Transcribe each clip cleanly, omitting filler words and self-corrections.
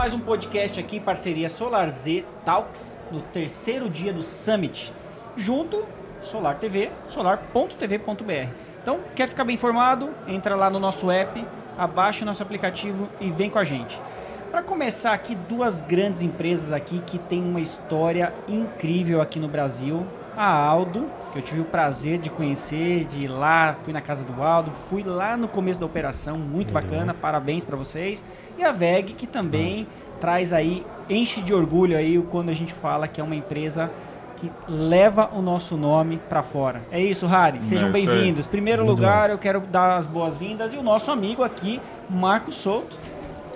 mais um podcast aqui, parceria SolarZ Talks, no terceiro dia do Summit, junto Solar TV, solar.tv.br. Então, quer ficar bem informado? Entra lá no nosso app, abaixa o nosso aplicativo e vem com a gente. Para começar aqui, duas grandes empresas aqui que tem uma história incrível aqui no Brasil. A Aldo, que eu tive o prazer de conhecer, de ir lá, fui na casa do Aldo, fui lá no começo da operação, muito bacana, parabéns para vocês. E a WEG, que também traz aí, enche de orgulho aí quando a gente fala que é uma empresa que leva o nosso nome para fora. É isso, Harry, sejam bem-vindos. Primeiro lugar, eu quero dar as boas-vindas e o nosso amigo aqui, Marcos Souto.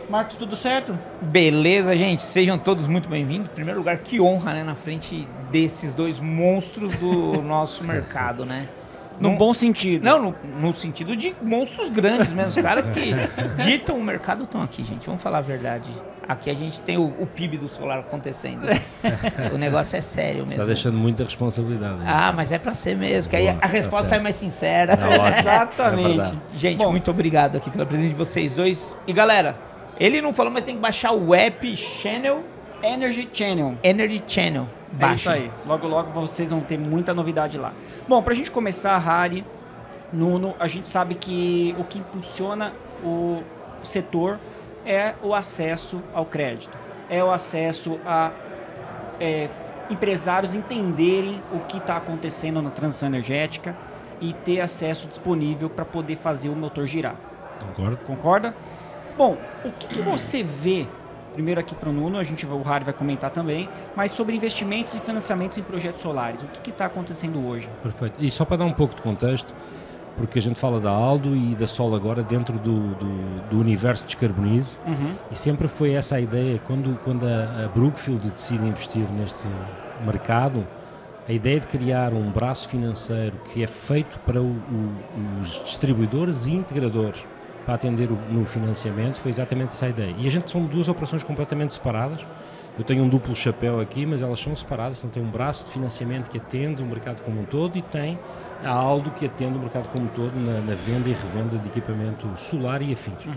Marcos, tudo certo? Beleza, gente. Sejam todos muito bem-vindos. Em primeiro lugar, que honra, né? Na frente desses dois monstros do nosso mercado, né? No bom sentido. Não, no sentido de monstros grandes mesmo. Os caras que ditam o mercado estão aqui, gente. Vamos falar a verdade. Aqui a gente tem o PIB do solar acontecendo. O negócio é sério mesmo. Você está deixando muita responsabilidade. Hein? Ah, mas é pra ser mesmo. Que aí a resposta sai mais sincera. Exatamente. Gente, muito obrigado aqui pela presença de vocês dois. E galera, ele não falou, mas tem que baixar o app Channel. Energy Channel. Energy Channel. É isso aí. Logo, logo vocês vão ter muita novidade lá. Bom, pra gente começar, Harry, Nuno, a gente sabe que o que impulsiona o setor é o acesso ao crédito. É o acesso a empresários entenderem o que está acontecendo na transição energética e ter acesso disponível para poder fazer o motor girar. Concordo. Concorda? Bom, o que você vê, primeiro aqui para o Nuno, o Harry vai comentar também, mas sobre investimentos e financiamentos em projetos solares, o que está acontecendo hoje? Perfeito. E só para dar um pouco de contexto, porque a gente fala da Aldo e da Sol agora dentro do universo de Descarbonize, e sempre foi essa a ideia, quando a Brookfield decide investir neste mercado, a ideia de criar um braço financeiro que é feito para os distribuidores e integradores, para atender no financiamento, foi exatamente essa a ideia. E a gente são duas operações completamente separadas. Eu tenho um duplo chapéu aqui, mas elas são separadas. Então tem um braço de financiamento que atende o mercado como um todo e tem a Aldo que atende o mercado como um todo na venda e revenda de equipamento solar e afins.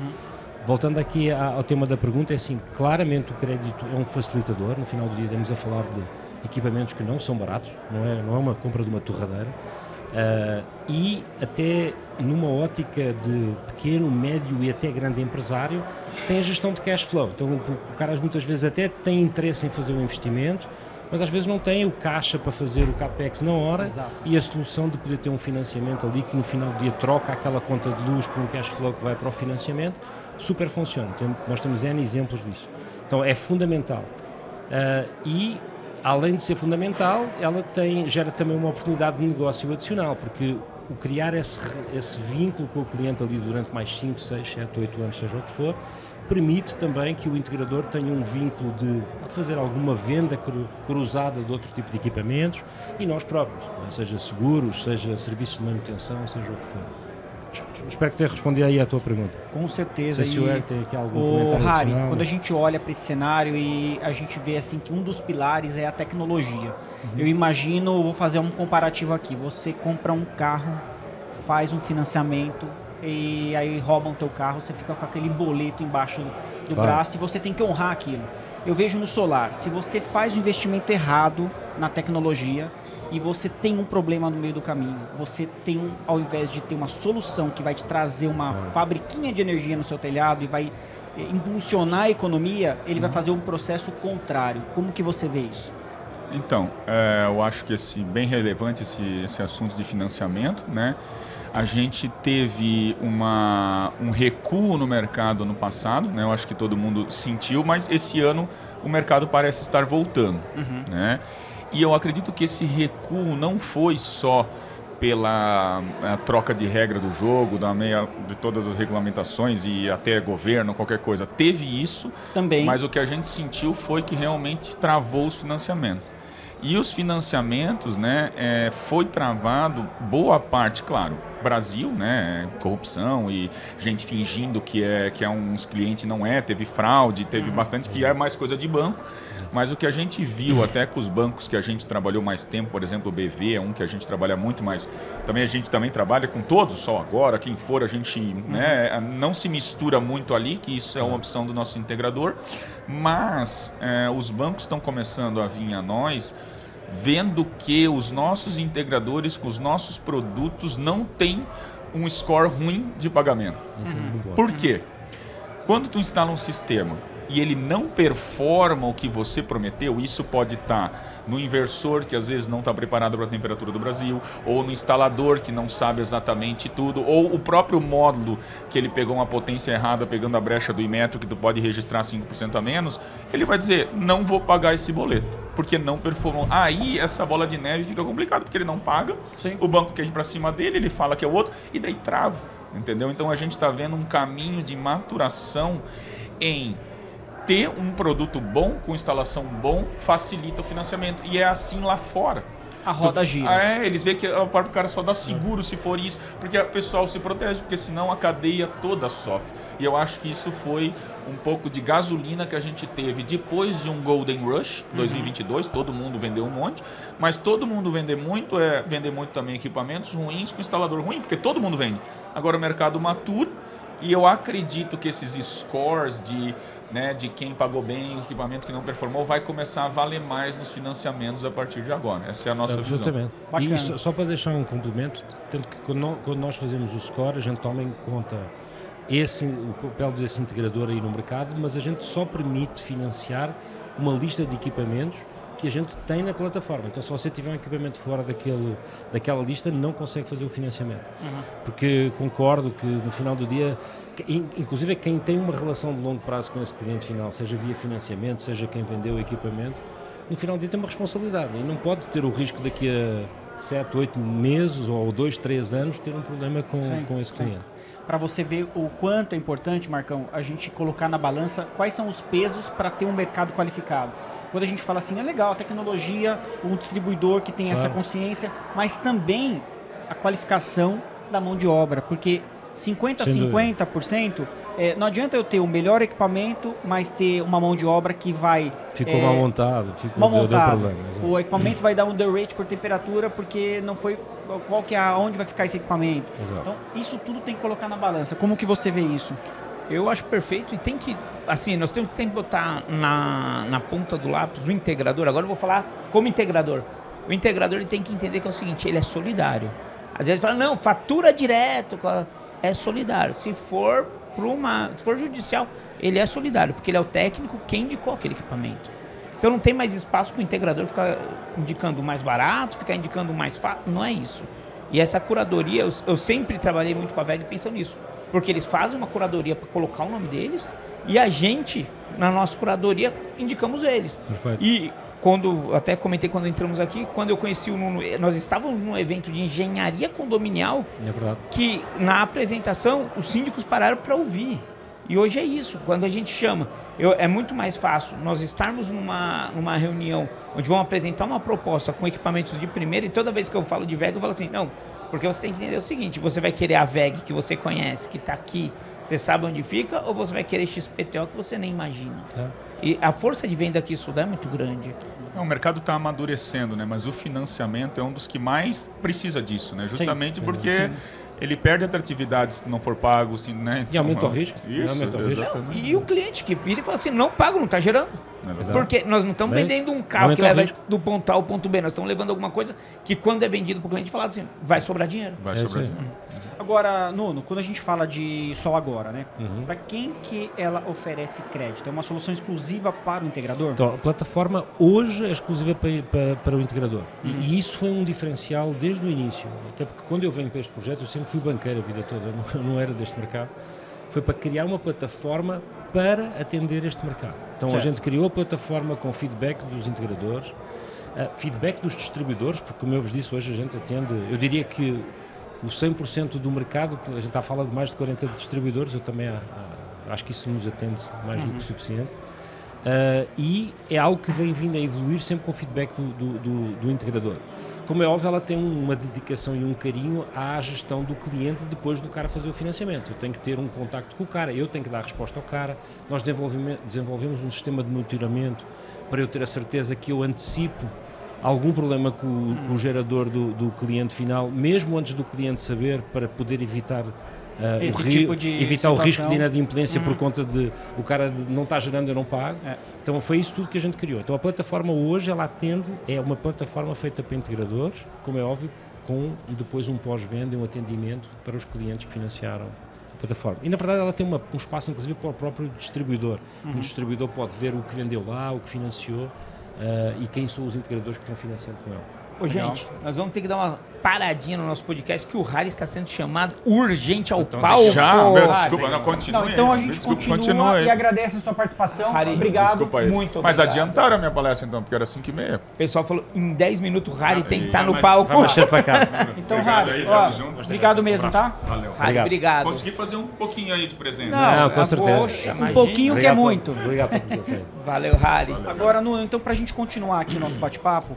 Voltando aqui ao tema da pergunta, é assim, claramente o crédito é um facilitador. No final do dia estamos a falar de equipamentos que não são baratos, não é uma compra de uma torradeira. E até numa ótica de pequeno, médio e até grande empresário, tem a gestão de cash flow. Então o cara muitas vezes até tem interesse em fazer um investimento, mas às vezes não tem o caixa para fazer o capex na hora. Exato. E a solução de poder ter um financiamento ali que no final do dia troca aquela conta de luz por um cash flow que vai para o financiamento, super funciona. Nós temos N exemplos disso. Então é fundamental. E além de ser fundamental, ela gera também uma oportunidade de negócio adicional, porque o criar esse vínculo com o cliente ali durante mais 5, 6, 7, 8 anos, seja o que for, permite também que o integrador tenha um vínculo de fazer alguma venda cruzada de outro tipo de equipamentos e nós próprios, seja seguros, seja serviços de manutenção, seja o que for. Espero que tenha respondido aí à tua pergunta. Com certeza. Se o Eric tem aqui algum comentário Harry, adicional. quando a gente olha para esse cenário e a gente vê assim que um dos pilares é a tecnologia. Eu imagino, vou fazer um comparativo aqui. Você compra um carro, faz um financiamento e aí roubam o teu carro, você fica com aquele boleto embaixo do braço e você tem que honrar aquilo. Eu vejo no solar, se você faz o investimento errado na tecnologia e você tem um problema no meio do caminho, você tem, ao invés de ter uma solução que vai te trazer uma fabriquinha de energia no seu telhado e vai impulsionar a economia, ele vai fazer um processo contrário. Como que você vê isso? Então, eu acho que bem relevante esse assunto de financiamento, né? A gente teve um recuo no mercado no passado, né? Eu acho que todo mundo sentiu, mas esse ano o mercado parece estar voltando, né? E eu acredito que esse recuo não foi só pela troca de regra do jogo, de todas as regulamentações e até governo, qualquer coisa. Teve isso, também, mas o que a gente sentiu foi que realmente travou os financiamentos. E os financiamentos, né, foi travado boa parte, claro, Brasil, né? Corrupção e gente fingindo que é uns clientes, não é, teve fraude, teve bastante, que é mais coisa de banco. Mas o que a gente viu até com os bancos que a gente trabalhou mais tempo, por exemplo, o BV é um que a gente trabalha muito, mas também a gente também trabalha com todos, só agora, quem for, a gente né, não se mistura muito ali, que isso é uma opção do nosso integrador, mas os bancos estão começando a vir a nós, vendo que os nossos integradores com os nossos produtos não têm um score ruim de pagamento. Por quê? Quando tu instala um sistema e ele não performa o que você prometeu, isso pode estar no inversor, que às vezes não está preparado para a temperatura do Brasil, ou no instalador, que não sabe exatamente tudo, ou o próprio módulo, que ele pegou uma potência errada, pegando a brecha do Imetro, que tu pode registrar 5% a menos, ele vai dizer, não vou pagar esse boleto, porque não performou. Aí essa bola de neve fica complicado, porque ele não paga, o banco quer ir para cima dele, ele fala que é o outro, e daí trava, entendeu? Então a gente está vendo um caminho de maturação em ter um produto bom, com instalação bom, facilita o financiamento. E é assim lá fora. A roda gira. Eles veem que o próprio cara só dá seguro se for isso, porque o pessoal se protege, porque senão a cadeia toda sofre. E eu acho que isso foi um pouco de gasolina que a gente teve depois de um Golden Rush 2022, todo mundo vendeu um monte, mas todo mundo vender muito também equipamentos ruins com instalador ruim, porque todo mundo vende. Agora o mercado matura e eu acredito que esses scores de quem pagou bem, o equipamento que não performou, vai começar a valer mais nos financiamentos a partir de agora. Essa é a nossa visão. E só para deixar um complemento, tanto que quando nós fazemos o score, a gente toma em conta o papel desse integrador aí no mercado, mas a gente só permite financiar uma lista de equipamentos que a gente tem na plataforma. Então, se você tiver um equipamento fora daquela lista, não consegue fazer o financiamento. Porque concordo que no final do dia, inclusive quem tem uma relação de longo prazo com esse cliente final, seja via financiamento, seja quem vendeu o equipamento, no final do dia tem uma responsabilidade e não pode ter o risco daqui a 7, 8 meses ou 2, 3 anos ter um problema com esse cliente. Para você ver o quanto é importante, Marcão, a gente colocar na balança quais são os pesos para ter um mercado qualificado. Quando a gente fala assim, é legal a tecnologia, um distribuidor que tem essa consciência, mas também a qualificação da mão de obra, porque 50% a 50%, não adianta eu ter o melhor equipamento, mas ter uma mão de obra que vai... Ficou mal montado, deu problema. O equipamento vai dar underrate por temperatura, porque não foi... onde vai ficar esse equipamento? Exato. Então, isso tudo tem que colocar na balança. Como que você vê isso? Eu acho perfeito e tem que, assim, nós temos que botar na ponta do lápis o integrador. Agora eu vou falar como integrador. O integrador ele tem que entender que é o seguinte, ele é solidário. Às vezes fala, não, fatura direto, é solidário. Se for judicial, ele é solidário, porque ele é o técnico quem indicou aquele equipamento. Então não tem mais espaço para o integrador ficar indicando o mais barato, ficar indicando o mais fácil, não é isso. E essa curadoria, eu sempre trabalhei muito com a VEG pensando nisso. Porque eles fazem uma curadoria para colocar o nome deles e a gente, na nossa curadoria, indicamos eles. Perfeito. E até comentei quando entramos aqui, quando eu conheci o Nuno, nós estávamos num evento de engenharia condominial, que na apresentação os síndicos pararam para ouvir. E hoje é isso, quando a gente chama, é muito mais fácil nós estarmos numa reunião onde vão apresentar uma proposta com equipamentos de primeira, e toda vez que eu falo de VEG, eu falo assim, não, porque você tem que entender o seguinte, você vai querer a VEG que você conhece, que está aqui, você sabe onde fica, ou você vai querer XPTO que você nem imagina. E a força de venda que isso dá é muito grande. O mercado está amadurecendo, né? Mas o financiamento é um dos que mais precisa disso, né? Justamente porque ele perde atratividade se não for pago, né? Então, e aumenta o risco. Isso, e o cliente que vira e fala assim, não pago, não está gerando. Porque nós não estamos vendendo um carro que leva do ponto A ao ponto B, nós estamos levando alguma coisa que quando é vendido para o cliente, fala assim, vai sobrar dinheiro. Vai sobrar dinheiro. Agora, Nuno, quando a gente fala de Sol Agora, né? Para quem que ela oferece crédito? É uma solução exclusiva para o integrador? Então, a plataforma hoje é exclusiva para o integrador. E isso foi um diferencial desde o início. Até porque quando eu venho para este projeto, eu sempre fui banqueiro a vida toda, não era deste mercado. Foi para criar uma plataforma para atender este mercado. Então a gente criou a plataforma com feedback dos integradores, feedback dos distribuidores, porque como eu vos disse, hoje a gente atende, eu diria que o 100% do mercado, a gente está a falar de mais de 40 distribuidores, eu também acho que isso nos atende mais do que suficiente. E é algo que vem vindo a evoluir sempre com o feedback do integrador. Como é óbvio, ela tem uma dedicação e um carinho à gestão do cliente depois do cara fazer o financiamento. Eu tenho que ter um contacto com o cara, eu tenho que dar resposta ao cara. Nós desenvolvemos um sistema de monitoramento para eu ter a certeza que eu antecipo algum problema com o gerador do cliente final, mesmo antes do cliente saber, para poder evitar o risco de inadimplência por conta de o cara não está gerando, eu não pago. Então foi isso tudo que a gente criou. Então a plataforma hoje, ela atende, é uma plataforma feita para integradores, como é óbvio, com depois um pós-venda e um atendimento para os clientes que financiaram a plataforma. E na verdade ela tem um espaço inclusive para o próprio distribuidor. O distribuidor pode ver o que vendeu lá, o que financiou e quem são os integradores que estão financiando com ele. Ô, gente, nós vamos ter que dar uma paradinha no nosso podcast, que o Harry está sendo chamado urgente ao palco. Já? Desculpa, não, continue. Não, então a gente continua e agradece a sua participação. Harry, obrigado. Desculpa aí. Muito Mas obrigado. adiantaram a minha palestra então, porque era 5h30. O pessoal falou, em 10 minutos o Harry tem que estar no palco. Vai mexer para cá. Então, Obrigado Harry, aí, ó, tamo junto. obrigado mesmo, tá? Valeu. Harry, obrigado. Consegui fazer um pouquinho aí de presença. Não, com certeza. Poxa, Um imagina. pouquinho que é muito. Obrigado pela presença aí. Valeu, Harry. Agora, então, para a gente continuar aqui o nosso bate-papo,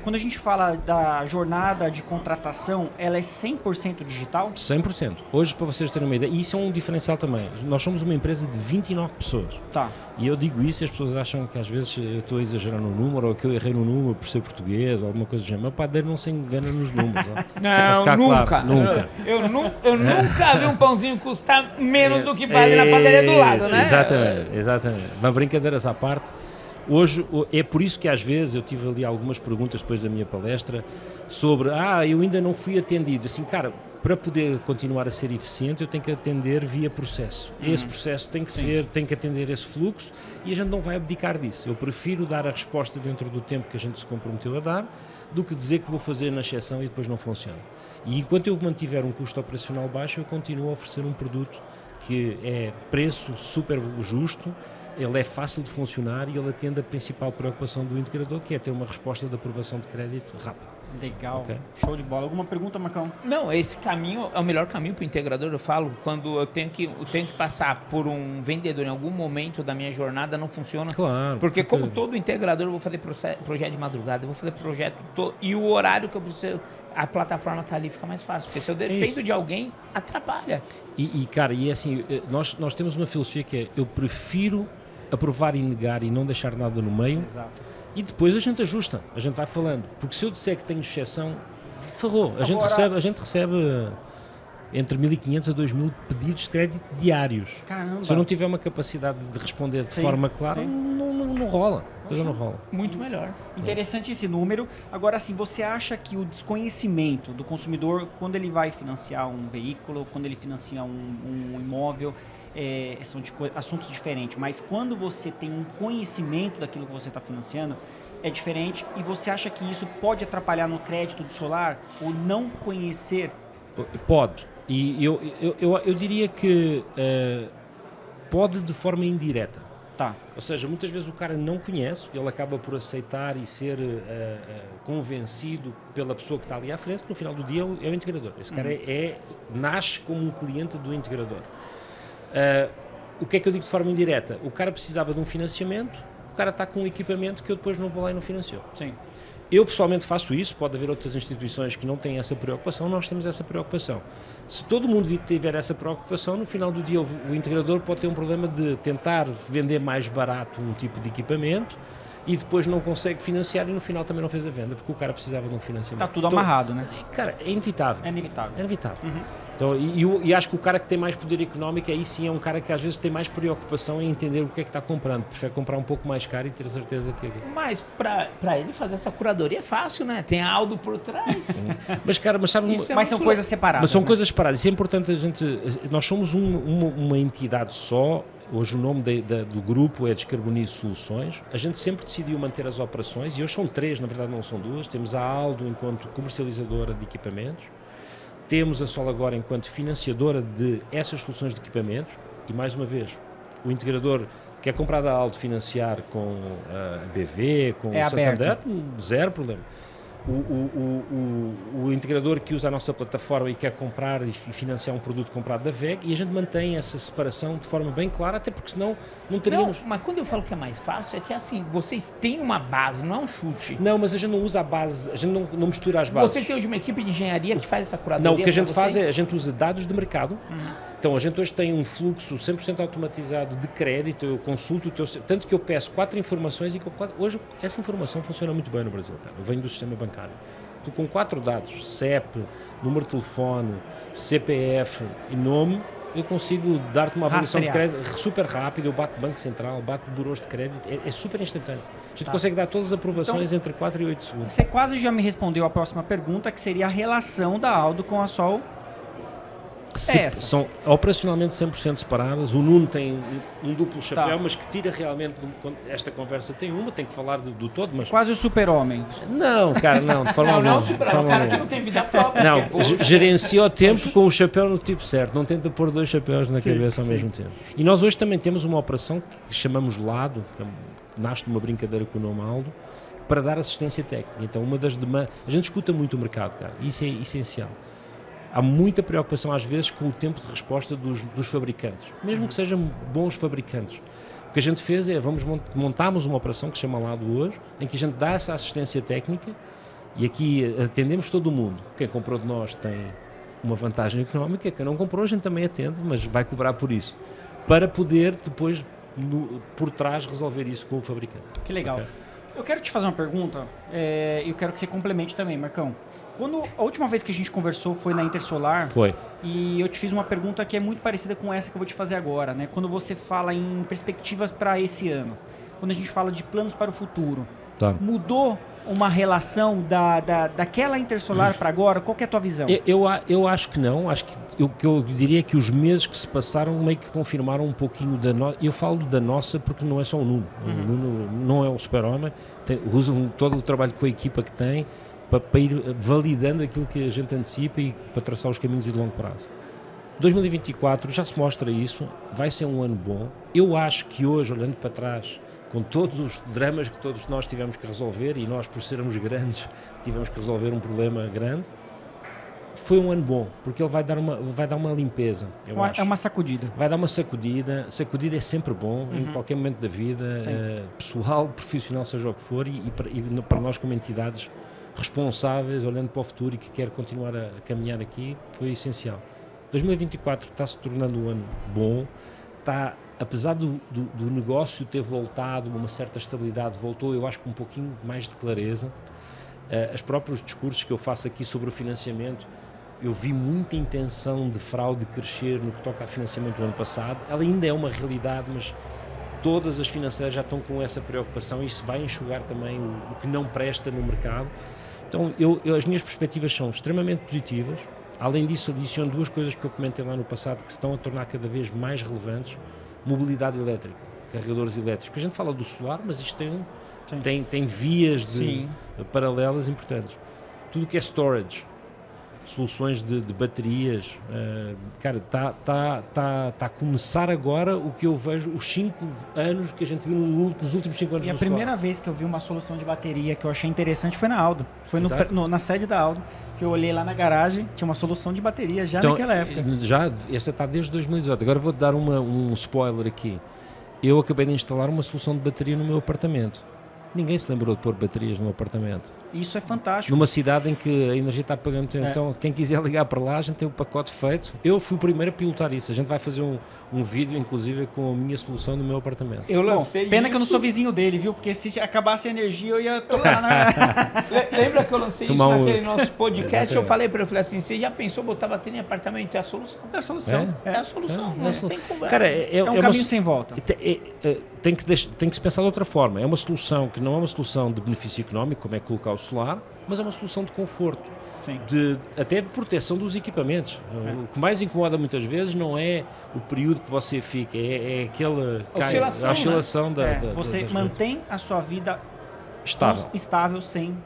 quando a gente fala da jornada de contratação, ela é 100% digital? 100%. Hoje, para vocês terem uma ideia, isso é um diferencial também. Nós somos uma empresa de 29 pessoas. Tá. E eu digo isso e as pessoas acham que às vezes eu estou a exagerar no número ou que eu errei no número por ser português ou alguma coisa do gênero. Mas o padeiro não se engana nos números. Não, nunca. Claro, nunca. Eu nunca vi um pãozinho custar menos do que vale na padaria do lado, né? Exatamente, exatamente. Mas brincadeiras à parte, hoje é por isso que às vezes eu tive ali algumas perguntas depois da minha palestra sobre, eu ainda não fui atendido. Assim, cara, para poder continuar a ser eficiente eu tenho que atender via processo. Esse processo tem que atender esse fluxo e a gente não vai abdicar disso. Eu prefiro dar a resposta dentro do tempo que a gente se comprometeu a dar do que dizer que vou fazer na exceção e depois não funciona. E enquanto eu mantiver um custo operacional baixo, eu continuo a oferecer um produto que é preço super justo, ele é fácil de funcionar e ele atende a principal preocupação do integrador, que é ter uma resposta de aprovação de crédito rápida. Legal, Ok. show de bola. Alguma pergunta, Marcão? Não, esse caminho é o melhor caminho para o integrador, eu falo, quando eu tenho que passar por um vendedor em algum momento da minha jornada, não funciona. Claro. Porque como todo integrador, eu vou fazer projeto de madrugada, eu vou fazer projeto e o horário que eu preciso, a plataforma tá ali, fica mais fácil. Porque se eu dependo de alguém, atrapalha. Cara, e assim, nós temos uma filosofia que é, eu prefiro aprovar e negar e não deixar nada no meio. Exato. E depois a gente ajusta, a gente vai falando. Porque se eu disser que tenho exceção, ferrou. A gente recebe entre 1.500 a 2.000 pedidos de crédito diários. Caramba. Se eu não tiver uma capacidade de responder de forma clara, não rola. A coisa não rola. Muito melhor. Interessante esse número. Agora, assim, você acha que o desconhecimento do consumidor, quando ele vai financiar um veículo, quando ele financia um imóvel, são assuntos diferentes, mas quando você tem um conhecimento daquilo que você está financiando, é diferente, e você acha que isso pode atrapalhar no crédito do solar, ou não conhecer? Pode. E eu diria que pode de forma indireta. Tá. Ou seja, muitas vezes o cara não conhece, ele acaba por aceitar e ser convencido pela pessoa que está ali à frente, que no final do dia é o integrador. Esse cara nasce como um cliente do integrador. O que é que eu digo de forma indireta? O cara precisava de um financiamento, o cara está com um equipamento que eu depois não vou lá e não financio. Sim. Eu pessoalmente faço isso, pode haver outras instituições que não têm essa preocupação, nós temos essa preocupação. Se todo mundo tiver essa preocupação, no final do dia o integrador pode ter um problema de tentar vender mais barato um tipo de equipamento e depois não consegue financiar e no final também não fez a venda, porque o cara precisava de um financiamento. Está tudo amarrado, né? Cara, é inevitável. É inevitável. É inevitável. Então, e acho que o cara que tem mais poder económico, aí sim é um cara que às vezes tem mais preocupação em entender o que é que está comprando. Prefere comprar um pouco mais caro e ter a certeza que... Mas para ele fazer essa curadoria é fácil, né? Tem a Aldo por trás. Mas, cara, sabe... Mas são coisas separadas. Mas são né? coisas separadas. Isso é importante a gente... Nós somos uma entidade só. Hoje o nome do grupo é Descarbonize Soluções. A gente sempre decidiu manter as operações, e hoje são 3, na verdade não são 2. Temos a Aldo enquanto comercializadora de equipamentos. Temos a SolAgora enquanto financiadora de essas soluções de equipamentos. E mais uma vez, o integrador que é comprado a Aldo financiar com a BV, com o Santander, zero problema. o integrador que usa a nossa plataforma e quer comprar e financiar um produto comprado da VEG, e a gente mantém essa separação de forma bem clara, até porque senão não teríamos... Não, mas quando eu falo que é mais fácil, é que assim, vocês têm uma base, não é um chute. Não, mas a gente não usa a base, a gente não mistura as bases. Você tem hoje uma equipe de engenharia que faz essa curadoria? Não, o que a gente pra faz vocês? é, a gente usa dados de mercado. Então, a gente hoje tem um fluxo 100% automatizado de crédito, eu consulto o teu... Tanto que eu peço 4 informações e hoje essa informação funciona muito bem no Brasil, cara. Eu venho do sistema bancário. Tu com 4 dados, CEP, número de telefone, CPF e nome, eu consigo dar-te uma avaliação de crédito super rápida, eu bato Banco Central, bato buros de crédito, é super instantâneo. A gente consegue dar todas as aprovações entre 4 e 8 segundos. Você quase já me respondeu a próxima pergunta, que seria a relação da Aldo com a Sol. São operacionalmente 100% separadas. O Nuno tem um duplo chapéu, mas que tira realmente esta conversa. Tem que falar do todo, mas... Quase o super-homem. Não, cara, não, de forma alguma. Não, o cara que não tem vida própria. Não, gerencia o tempo com o chapéu no tipo certo. Não tenta pôr 2 chapéus na cabeça ao mesmo tempo. E nós hoje também temos uma operação que chamamos Lado, que nasce de uma brincadeira com o nome Aldo, para dar assistência técnica. Então, uma das demandas... A gente escuta muito o mercado, cara. Isso é essencial. Há muita preocupação, às vezes, com o tempo de resposta dos fabricantes, mesmo que sejam bons fabricantes. O que a gente fez é, montarmos uma operação que se chama Lado hoje, em que a gente dá essa assistência técnica e aqui atendemos todo o mundo. Quem comprou de nós tem uma vantagem económica, quem não comprou a gente também atende, mas vai cobrar por isso, para poder depois, por trás, resolver isso com o fabricante. Que legal. Okay. Eu quero te fazer uma pergunta, e eu quero que você complemente também, Marcão. Quando a última vez que a gente conversou foi na Intersolar. Foi. E eu te fiz uma pergunta que é muito parecida com essa que eu vou te fazer agora, né? Quando você fala em perspectivas para esse ano, quando a gente fala de planos para o futuro, mudou uma relação daquela Intersolar para agora? Qual que é a tua visão? Eu acho que não. Acho que eu diria que os meses que se passaram meio que confirmaram um pouquinho da nossa. Eu falo da nossa porque não é só o Nuno. O Nuno não é um super-homem. Usa todo o trabalho com a equipa que tem para ir validando aquilo que a gente antecipa e para traçar os caminhos de longo prazo. 2024 já se mostra isso. Vai ser um ano bom. Eu acho que hoje, olhando para trás, com todos os dramas que todos nós tivemos que resolver, e nós, por sermos grandes, tivemos que resolver um problema grande, foi um ano bom, porque ele vai dar uma limpeza, eu acho. É uma sacudida. Vai dar uma sacudida. Sacudida é sempre bom, em qualquer momento da vida, pessoal, profissional, seja o que for, e para nós como entidades responsáveis, olhando para o futuro e que quer continuar a caminhar aqui, foi essencial. 2024 está se tornando um ano bom, apesar do negócio ter voltado, uma certa estabilidade, voltou, eu acho, com um pouquinho mais de clareza. Os próprios discursos que eu faço aqui sobre o financiamento, eu vi muita intenção de fraude crescer no que toca a financiamento do ano passado. Ela ainda é uma realidade, mas todas as financeiras já estão com essa preocupação e isso vai enxugar também o que não presta no mercado. Então, as minhas perspectivas são extremamente positivas. Além disso, adiciono 2 coisas que eu comentei lá no passado que se estão a tornar cada vez mais relevantes. Mobilidade elétrica, carregadores elétricos. A gente fala do solar, mas isto tem vias paralelas importantes. Tudo que é storage, soluções de baterias, cara, está a começar agora o que eu vejo, os 5 anos que a gente viu nos últimos 5 anos. E a primeira vez que eu vi uma solução de bateria que eu achei interessante foi na Aldo. Foi na sede da Aldo, que eu olhei lá na garagem, tinha uma solução de bateria naquela época. Essa está desde 2018. Agora vou-te dar um spoiler aqui. Eu acabei de instalar uma solução de bateria no meu apartamento. Ninguém se lembrou de pôr baterias no apartamento. Isso é fantástico. Numa cidade em que a energia está pagando tempo. Então, quem quiser ligar para lá, a gente tem o pacote feito. Eu fui o primeiro a pilotar isso. A gente vai fazer um vídeo, inclusive, com a minha solução no meu apartamento. Eu lancei pena que eu não sou vizinho dele, viu? Porque se acabasse a energia, eu ia tocar Lembra que eu lancei isso naquele nosso podcast? Eu falei para ele, falei assim, você já pensou botar bateria em apartamento? É a solução. É a solução. É a solução. Não tem conversa. Cara, é um caminho sem volta. Tem que se pensar de outra forma. É uma solução que não é uma solução de benefício económico, como é colocar o solar, mas é uma solução de conforto, até de proteção dos equipamentos. O que mais incomoda muitas vezes não é o período que você fica, é aquela oscilação você mantém a sua vida estável sem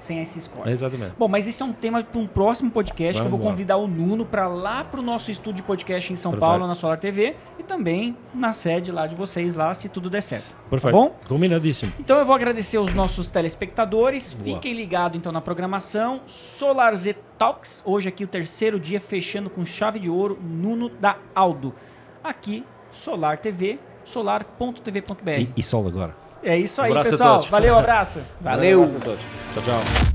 sem a Score. Exatamente. Bom, mas isso é um tema para um próximo podcast, que eu vou Vamos lá. convidar o Nuno para lá para o nosso estúdio de podcast em São Perfeito. Paulo, na Solar TV, e também na sede lá de vocês, lá, se tudo der certo. Perfeito. Tá bom? Combinadíssimo. Então eu vou agradecer aos nossos telespectadores. Boa. Fiquem ligados então na programação. Solar Z Talks, hoje aqui o terceiro dia, fechando com chave de ouro, Nuno da Aldo. Aqui, Solar TV, solar.tv.br. E Sol agora. É isso aí, Abraço a pessoal. todos. Valeu, abraço. Valeu! Abraço a todos. Tchau, tchau.